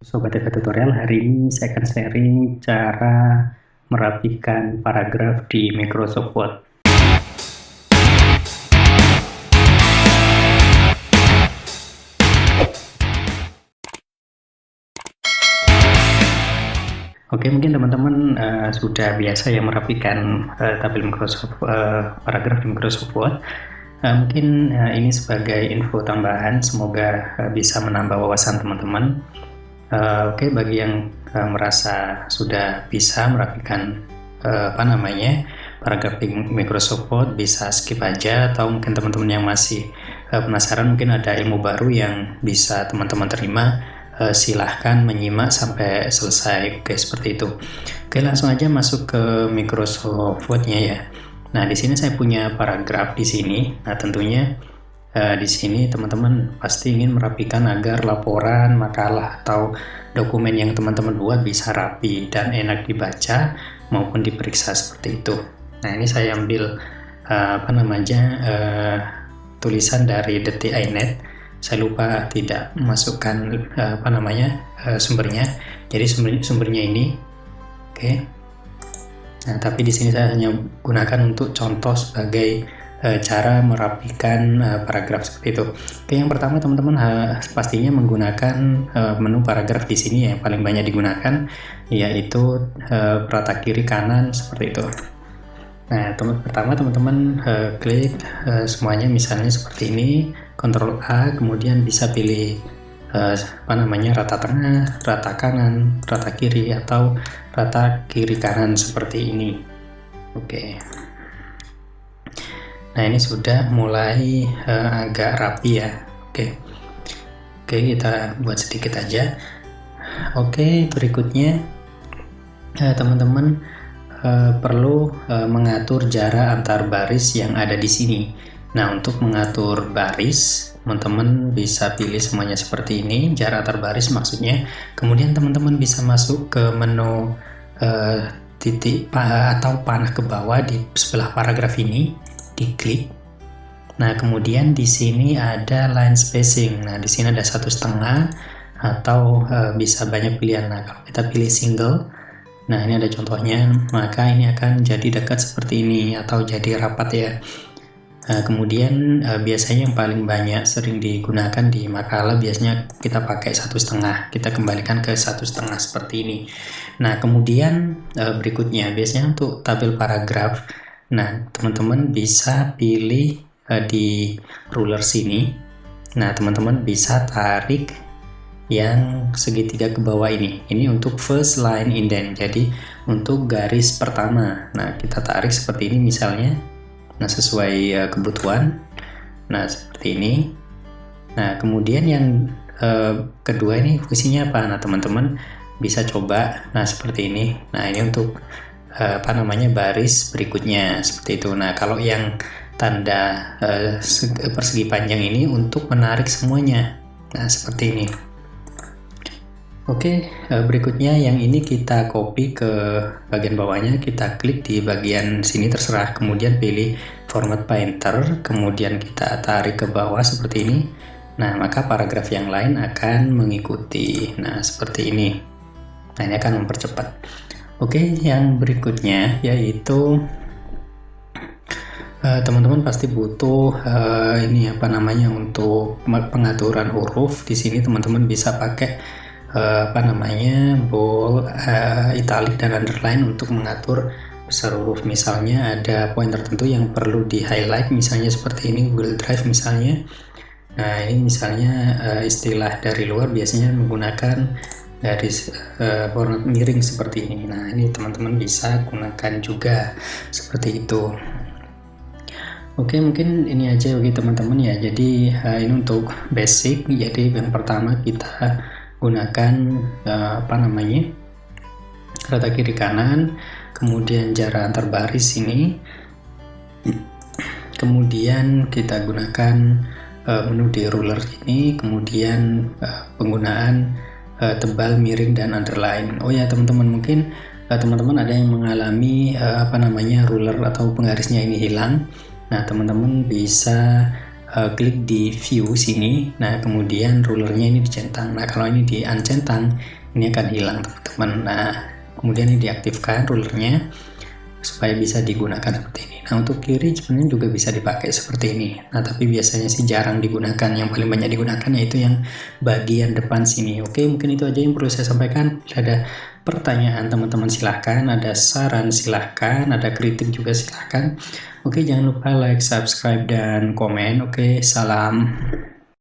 Sobat TV Tutorial, hari ini saya akan sharing cara merapikan paragraf di Microsoft Word. Oke, mungkin teman-teman sudah biasa ya merapikan tabel Microsoft paragraf di Microsoft Word. Mungkin ini sebagai info tambahan, semoga bisa menambah wawasan teman-teman. Oke, bagi yang merasa sudah bisa merapikan paragraf di Microsoft Word, bisa skip aja, atau mungkin teman-teman yang masih penasaran, mungkin ada ilmu baru yang bisa teman-teman terima, silahkan menyimak sampai selesai. Oke, seperti itu. Oke, langsung aja masuk ke Microsoft Word-nya ya. Nah, di sini saya punya paragraf di sini. Nah, tentunya di sini teman-teman pasti ingin merapikan agar laporan, makalah, atau dokumen yang teman-teman buat bisa rapi dan enak dibaca maupun diperiksa seperti itu. Nah, ini saya ambil tulisan dari detik.inet. Saya lupa tidak masukkan sumbernya. Jadi sumbernya ini. Oke. Nah, tapi di sini saya hanya gunakan untuk contoh sebagai cara merapikan paragraf seperti itu. Oke, yang pertama teman-teman pastinya menggunakan menu paragraf di sini yang paling banyak digunakan, yaitu rata kiri kanan seperti itu. Nah, pertama teman-teman klik semuanya misalnya seperti ini, Ctrl A, kemudian bisa pilih rata tengah, rata kanan, rata kiri, atau rata kiri kanan seperti ini. Oke. Nah, ini sudah mulai agak rapi ya. Oke, kita buat sedikit aja. Oke, berikutnya teman-teman perlu mengatur jarak antar baris yang ada di sini. Nah, untuk mengatur baris, teman-teman bisa pilih semuanya seperti ini, jarak antar baris maksudnya. Kemudian teman-teman bisa masuk ke menu titik atau panah ke bawah di sebelah paragraf ini, diklik. Nah, kemudian di sini ada line spacing. Nah, di sini ada 1,5 atau bisa banyak pilihan. Nah, kalau kita pilih single, nah ini ada contohnya, maka ini akan jadi dekat seperti ini atau jadi rapat ya. Kemudian biasanya yang paling banyak sering digunakan di makalah biasanya kita pakai 1,5. Kita kembalikan ke 1,5 seperti ini. Nah, kemudian berikutnya biasanya untuk tabel paragraf. Nah, teman-teman bisa pilih di ruler sini. Nah, teman-teman bisa tarik yang segitiga ke bawah ini. Ini untuk first line indent. Jadi untuk garis pertama. Nah, kita tarik seperti ini misalnya. Nah, sesuai kebutuhan. Nah, seperti ini. Nah, kemudian yang kedua ini fungsinya apa? Nah, teman-teman bisa coba. Nah, seperti ini. Nah, ini untuk baris berikutnya seperti itu. Nah, kalau yang tanda persegi panjang ini untuk menarik semuanya. Nah, seperti ini. Oke, berikutnya yang ini kita copy ke bagian bawahnya, kita klik di bagian sini terserah, kemudian pilih format painter, kemudian kita tarik ke bawah seperti ini. Nah, maka paragraf yang lain akan mengikuti. Nah, seperti ini. Nah, ini akan mempercepat. Oke, yang berikutnya yaitu teman-teman pasti butuh untuk pengaturan huruf. Di sini teman-teman bisa pakai bold, italic, dan underline untuk mengatur besar huruf. Misalnya ada poin tertentu yang perlu di highlight, misalnya seperti ini, Google Drive misalnya. Nah, ini misalnya istilah dari luar biasanya menggunakan garis warna miring seperti ini. Nah, ini teman-teman bisa gunakan juga seperti itu. Oke, mungkin ini aja bagi teman-teman ya. Jadi ini untuk basic. Jadi yang pertama kita gunakan rata kiri kanan, kemudian jarak antar baris ini, kemudian kita gunakan menu di ruler ini, kemudian penggunaan tebal, miring, dan underline. Oh ya teman-teman, mungkin teman-teman ada yang mengalami ruler atau penggarisnya ini hilang. Nah, teman-teman bisa klik di view sini. Nah kemudian rulernya ini dicentang. Nah kalau ini di uncentang, ini akan hilang teman-teman. Nah kemudian ini diaktifkan rulernya supaya bisa digunakan seperti ini. Nah untuk kiri sebenarnya juga bisa dipakai seperti ini. Nah tapi biasanya sih jarang digunakan. Yang paling banyak digunakan yaitu yang bagian depan sini. Oke, mungkin itu aja yang perlu saya sampaikan. Bila ada pertanyaan teman-teman silahkan, ada saran silahkan, ada kritik juga silahkan. Oke, jangan lupa like, subscribe, dan komen. Oke, salam.